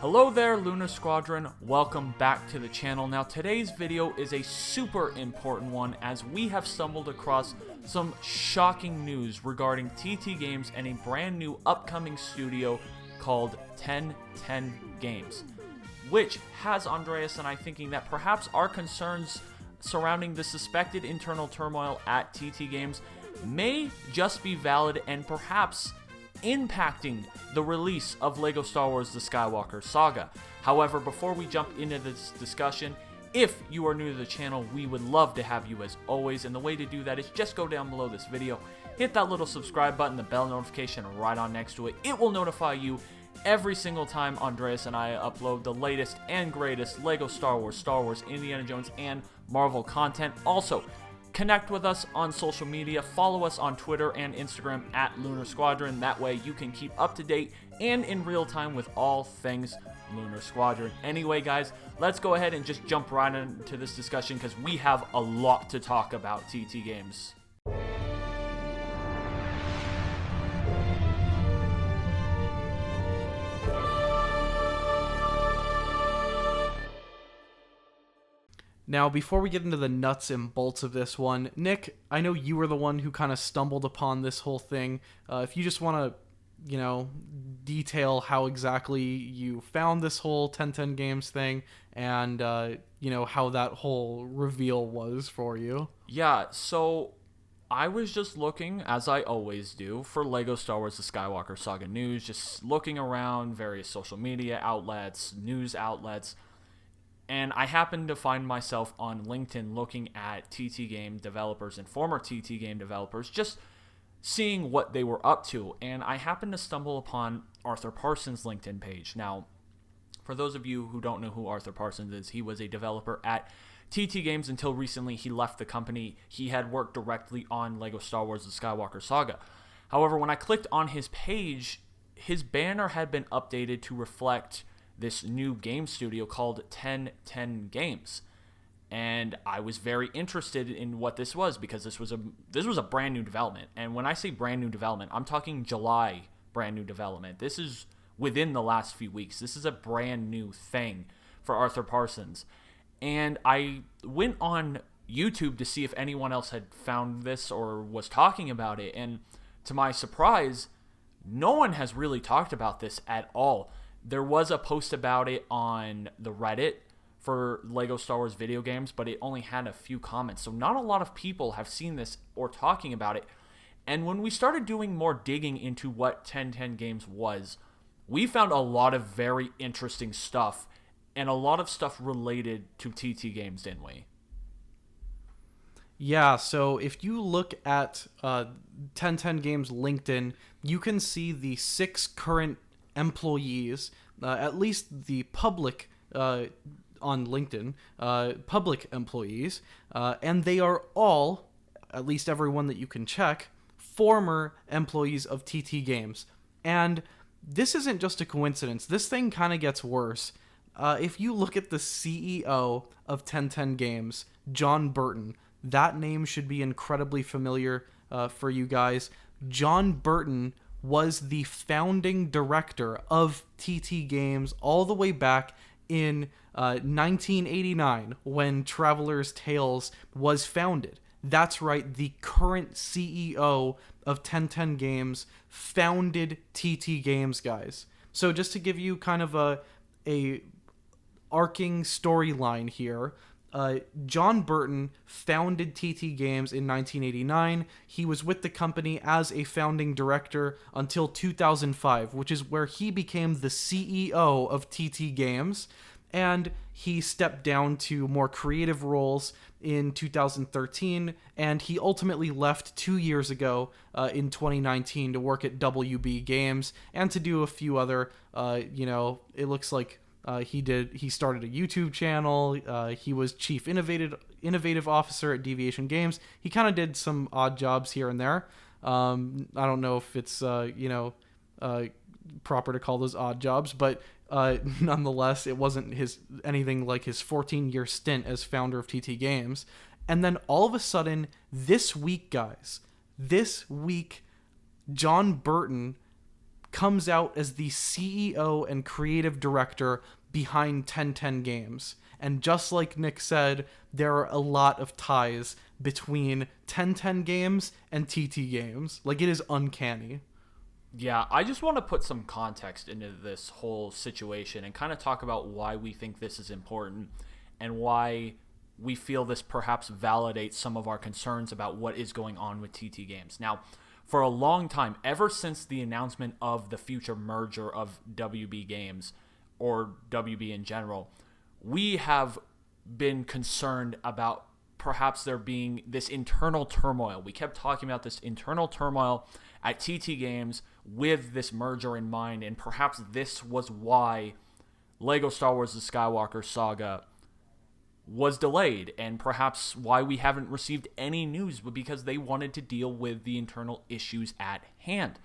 Hello there, Lunar Squadron. Welcome back to the channel. Now, today's video is a super important one as we have stumbled across some shocking news regarding TT Games and a brand new upcoming studio called 1010 Games, which has Andreas and I thinking that perhaps our concerns surrounding the suspected internal turmoil at TT Games may just be valid and perhaps impacting the release of LEGO Star Wars The Skywalker Saga. However, before we jump into this discussion, if you are new to the channel, we would love to have you as always, and the way to do that is just go down below this video, hit that little subscribe button, the bell notification right on next to it. It will notify you every single time Andreas and I upload the latest and greatest LEGO Star Wars, Indiana Jones, and Marvel content. Also, connect with us on social media. Follow us on Twitter and Instagram at Lunar Squadron. That way you can keep up to date and in real time with all things Lunar Squadron. Anyway, guys, let's go ahead and just jump right into this discussion because we have a lot to talk about TT Games. Now, before we get into the nuts and bolts of this one, Nick, I know you were the one who kind of stumbled upon this whole thing. If you just want to, detail how exactly you found this whole 1010 Games thing and, how that whole reveal was for you. Yeah, so I was just looking, as I always do, for LEGO Star Wars The Skywalker Saga news, just looking around various social media outlets, news outlets, and I happened to find myself on LinkedIn looking at TT Game developers and former TT Game developers, just seeing what they were up to. And I happened to stumble upon Arthur Parsons' LinkedIn page. Now, for those of you who don't know who Arthur Parsons is, he was a developer at TT Games until recently he left the company. He had worked directly on LEGO Star Wars The Skywalker Saga. However, when I clicked on his page, his banner had been updated to reflect this new game studio called 1010 Games, and I was very interested in what this was because this was a brand new development. And when I say brand new development, I'm talking July brand new development. This is within the last few weeks. This is a brand new thing for Arthur Parsons, and I went on YouTube to see if anyone else had found this or was talking about it, and to my surprise, no one has really talked about this at all. There was a post about it on the Reddit for LEGO Star Wars video games, but it only had a few comments. So not a lot of people have seen this or talking about it. And when we started doing more digging into what 1010 Games was, we found a lot of very interesting stuff and a lot of stuff related to TT Games, didn't we? Yeah, so if you look at 1010 Games LinkedIn, you can see the 6 current employees, at least the public on LinkedIn, public employees, and they are all, at least everyone that you can check, former employees of TT Games. And this isn't just a coincidence. This thing kind of gets worse. If you look at the CEO of 1010 Games, Jon Burton, that name should be incredibly familiar for you guys. Jon Burton was the founding director of TT Games all the way back in 1989 when Traveler's Tales was founded. That's right, the current CEO of 1010 Games founded TT Games, guys. So just to give you kind of a arcing storyline here, Jon Burton founded TT Games in 1989. He was with the company as a founding director until 2005, which is where he became the CEO of TT Games, and he stepped down to more creative roles in 2013, and he ultimately left 2 years ago in 2019 to work at WB Games and to do a few other, it looks like he started a YouTube channel. He was chief innovative officer at Deviation Games. He kind of did some odd jobs here and there. I don't know if it's proper to call those odd jobs, but nonetheless, it wasn't anything like his 14-year stint as founder of TT Games. And then all of a sudden, this week, guys, Jon Burton comes out as the CEO and creative director behind 1010 Games. And just like Nick said, there are a lot of ties between 1010 Games and TT Games. Like, it is uncanny. Yeah, I just want to put some context into this whole situation and kind of talk about why we think this is important and why we feel this perhaps validates some of our concerns about what is going on with TT Games. Now, for a long time, ever since the announcement of the future merger of WB Games, or WB in general, we have been concerned about perhaps there being this internal turmoil. We kept talking about this internal turmoil at TT Games with this merger in mind, and perhaps this was why LEGO Star Wars The Skywalker Saga was delayed, and perhaps why we haven't received any news, but because they wanted to deal with the internal issues at hand.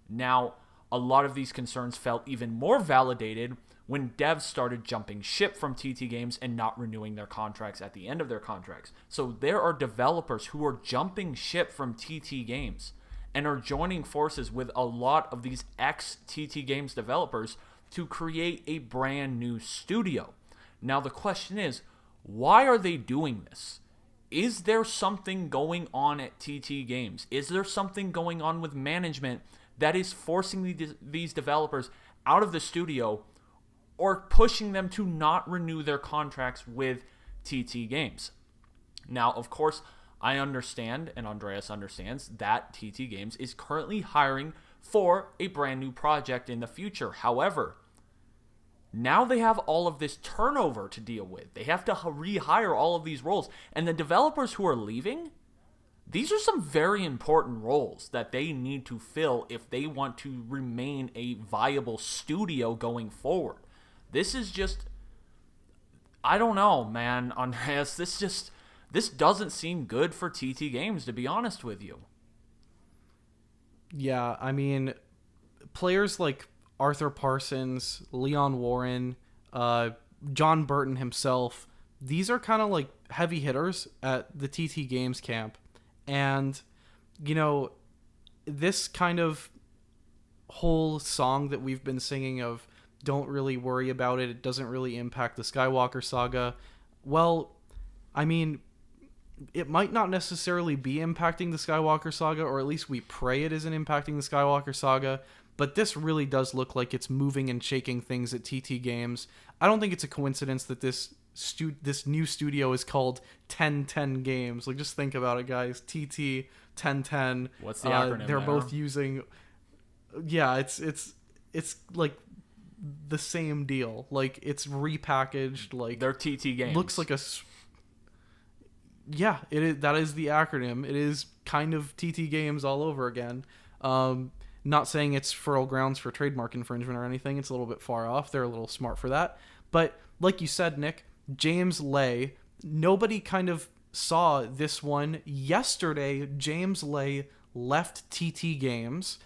Now, a lot of these concerns felt even more validated when devs started jumping ship from TT Games and not renewing their contracts at the end of their contracts. So there are developers who are jumping ship from TT Games and are joining forces with a lot of these ex-TT Games developers to create a brand new studio. Now the question is, why are they doing this? Is there something going on at TT Games? Is there something going on with management that is forcing these developers out of the studio or pushing them to not renew their contracts with TT Games? Now, of course, I understand, and Andreas understands, that TT Games is currently hiring for a brand new project in the future. However, now they have all of this turnover to deal with. They have to rehire all of these roles. And the developers who are leaving, these are some very important roles that they need to fill if they want to remain a viable studio going forward. This is just, I don't know, man, Andreas. This doesn't seem good for TT Games, to be honest with you. Yeah, I mean, players like Arthur Parsons, Leon Warren, Jon Burton himself, these are kind of like heavy hitters at the TT Games camp. And, you know, this kind of whole song that we've been singing of don't really worry about it, it doesn't really impact the Skywalker Saga. Well, I mean, it might not necessarily be impacting the Skywalker Saga, or at least we pray it isn't impacting the Skywalker Saga, but this really does look like it's moving and shaking things at TT Games. I don't think it's a coincidence that this new studio is called 1010 Games. Like, just think about it, guys. TT 1010. What's the acronym? They're both using. Yeah, it's like the same deal. Like, it's repackaged. Like, they're TT Games. Looks like a. Yeah, it is. That is the acronym. It is kind of TT Games all over again. Not saying it's fertile grounds for trademark infringement or anything. It's a little bit far off. They're a little smart for that. But like you said, Nick, James Lay, nobody kind of saw this one. Yesterday, James Lay left TT Games.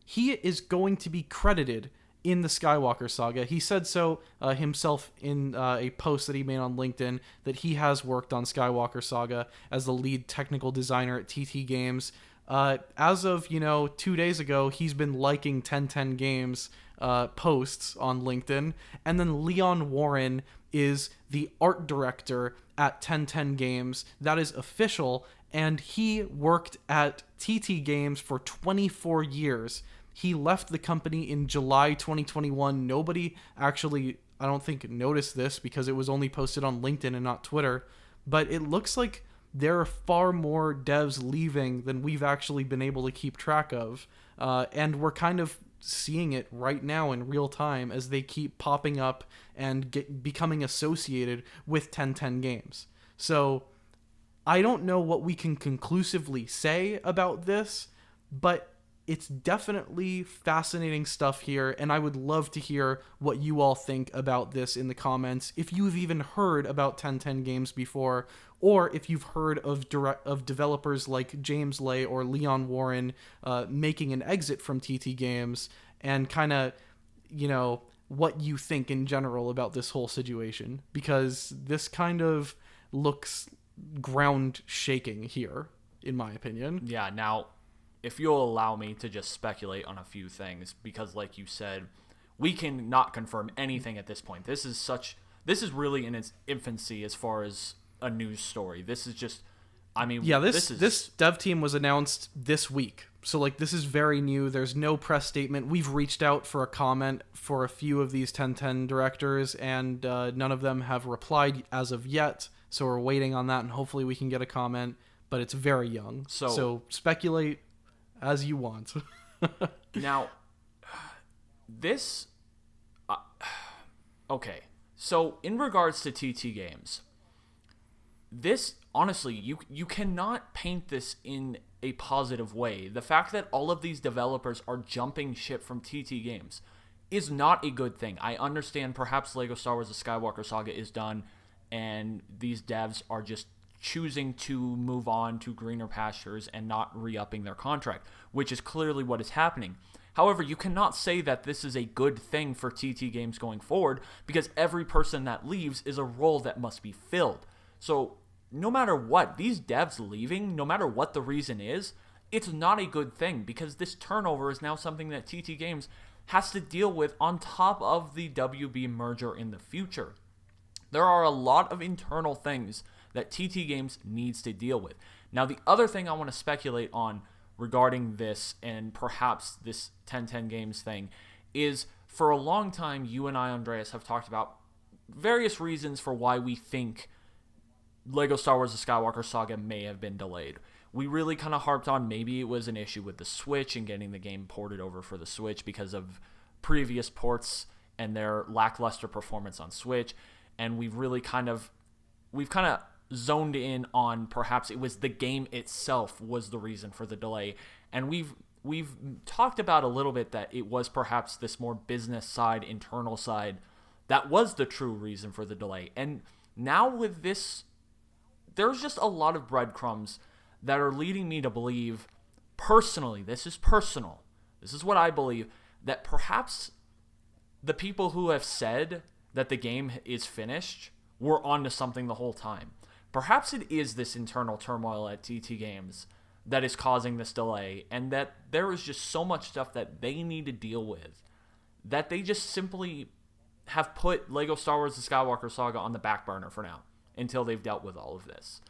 He is going to be credited in the Skywalker Saga. He said so himself in a post that he made on LinkedIn, that he has worked on Skywalker Saga as the lead technical designer at TT Games. As of, 2 days ago, he's been liking 1010 Games posts on LinkedIn. And then Leon Warren is the art director at 1010 Games. That is official. And he worked at TT Games for 24 years. He left the company in July 2021. Nobody actually, I don't think, noticed this because it was only posted on LinkedIn and not Twitter. But it looks like there are far more devs leaving than we've actually been able to keep track of. And we're kind of seeing it right now in real time as they keep popping up and becoming associated with 1010 Games. So I don't know what we can conclusively say about this, but it's definitely fascinating stuff here, and I would love to hear what you all think about this in the comments. If you've even heard about 1010 Games before, or if you've heard of developers like James Lay or Leon Warren making an exit from TT Games, and kind of, what you think in general about this whole situation, because this kind of looks ground shaking here, in my opinion. Yeah, now, if you'll allow me to just speculate on a few things, because like you said, we can not confirm anything at this point. This is really in its infancy as far as a news story. This is just, I mean, yeah, this dev team was announced this week. So, like, this is very new. There's no press statement. We've reached out for a comment for a few of these 1010 directors, and none of them have replied as of yet. So we're waiting on that, and hopefully we can get a comment. But it's very young. So speculate as you want. Now, this... okay. So, in regards to TT Games, this, honestly, you cannot paint this in a positive way. The fact that all of these developers are jumping ship from TT Games is not a good thing. I understand perhaps LEGO Star Wars The Skywalker Saga is done, and these devs are just choosing to move on to greener pastures and not re-upping their contract, which is clearly what is happening. However, you cannot say that this is a good thing for TT Games going forward, because every person that leaves is a role that must be filled. So, no matter what, these devs leaving, no matter what the reason is, it's not a good thing, because this turnover is now something that TT Games has to deal with on top of the WB merger in the future. There are a lot of internal things that TT Games needs to deal with. Now, the other thing I want to speculate on regarding this, and perhaps this 1010 Games thing, is for a long time, you and I, Andreas, have talked about various reasons for why we think LEGO Star Wars The Skywalker Saga may have been delayed. We really kind of harped on maybe it was an issue with the Switch and getting the game ported over for the Switch because of previous ports and their lackluster performance on Switch. And we've kind of zoned in on perhaps it was the game itself was the reason for the delay. And we've talked about a little bit that it was perhaps this more business side, internal side, that was the true reason for the delay. And now with this, there's just a lot of breadcrumbs that are leading me to believe, personally, this is personal, this is what I believe, that perhaps the people who have said that the game is finished were onto something the whole time. Perhaps it is this internal turmoil at TT Games that is causing this delay, and that there is just so much stuff that they need to deal with that they just simply have put LEGO Star Wars The Skywalker Saga on the back burner for now until they've dealt with all of this.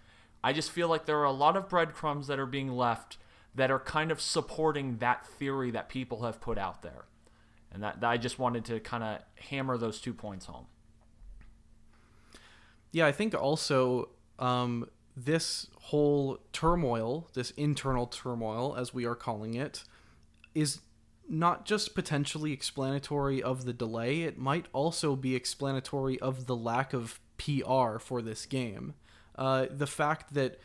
I just feel like there are a lot of breadcrumbs that are being left that are kind of supporting that theory that people have put out there. And that I just wanted to kind of hammer those 2 points home. Yeah, I think also this whole turmoil, this internal turmoil, as we are calling it, is not just potentially explanatory of the delay, it might also be explanatory of the lack of PR for this game. The fact that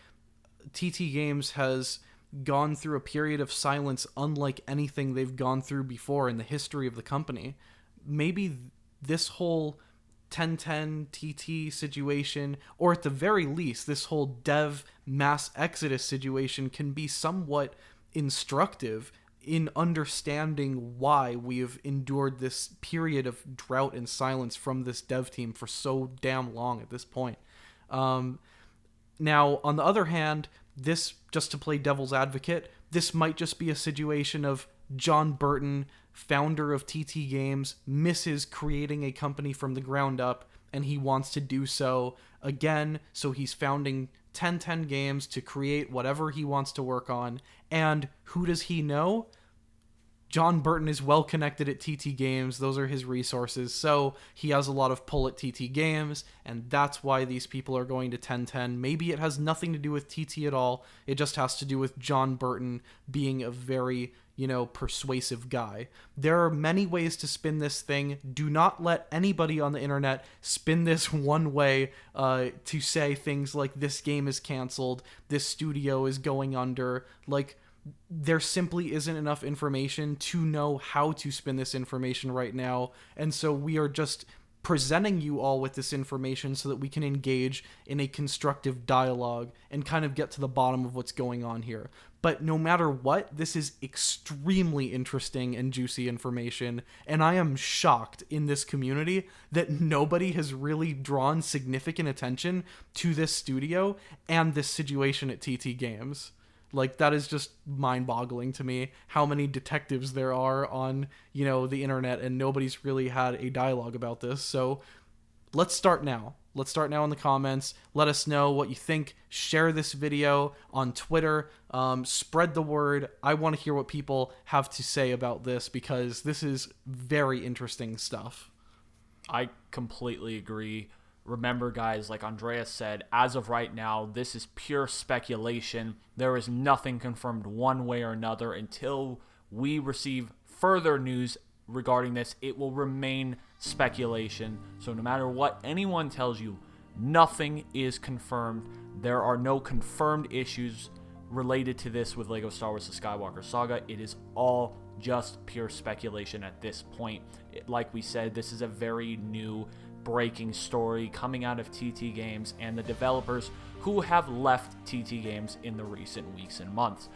TT Games has gone through a period of silence unlike anything they've gone through before in the history of the company. Maybe this whole 1010 TT situation, or at the very least, this whole dev mass exodus situation can be somewhat instructive in understanding why we have endured this period of drought and silence from this dev team for so damn long at this point. Now, on the other hand, this, just to play devil's advocate, this might just be a situation of Jon Burton, founder of TT Games, misses creating a company from the ground up, and he wants to do so again, so he's founding 1010 Games to create whatever he wants to work on. And who does he know? Jon Burton is well connected at TT Games. Those are his resources. So he has a lot of pull at TT Games, and that's why these people are going to 1010. Maybe it has nothing to do with TT at all. It just has to do with Jon Burton being a very, persuasive guy. There are many ways to spin this thing. Do not let anybody on the internet spin this one way to say things like this game is canceled, this studio is going under. There simply isn't enough information to know how to spin this information right now, and so we are just presenting you all with this information so that we can engage in a constructive dialogue and kind of get to the bottom of what's going on here. But no matter what, this is extremely interesting and juicy information, and I am shocked in this community that nobody has really drawn significant attention to this studio and this situation at TT Games. Like, that is just mind-boggling to me, how many detectives there are on, the internet, and nobody's really had a dialogue about this. So let's start now. Let's start now in the comments. Let us know what you think. Share this video on Twitter. Spread the word. I want to hear what people have to say about this, because this is very interesting stuff. I completely agree. Remember, guys, like Andreas said, as of right now, this is pure speculation. There is nothing confirmed one way or another. Until we receive further news regarding this, it will remain speculation. So no matter what anyone tells you, nothing is confirmed. There are no confirmed issues related to this with LEGO Star Wars: The Skywalker Saga. It is all just pure speculation at this point. Like we said, this is a very new breaking story coming out of TT Games and the developers who have left TT Games in the recent weeks and months.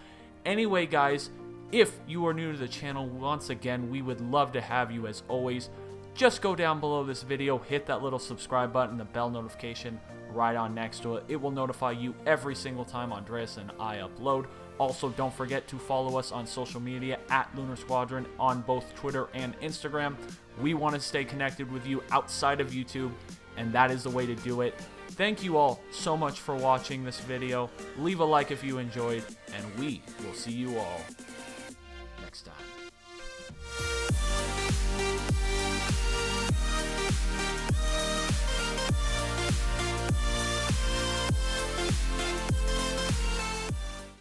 Anyway, guys, if you are new to the channel, once again, we would love to have you as always. Just go down below this video, hit that little subscribe button, the bell notification right on next to it. It will notify you every single time Andreas and I upload. Also, don't forget to follow us on social media at Lunar Squadron on both Twitter and Instagram. We want to stay connected with you outside of YouTube, and that is the way to do it. Thank you all so much for watching this video. Leave a like if you enjoyed, and we will see you all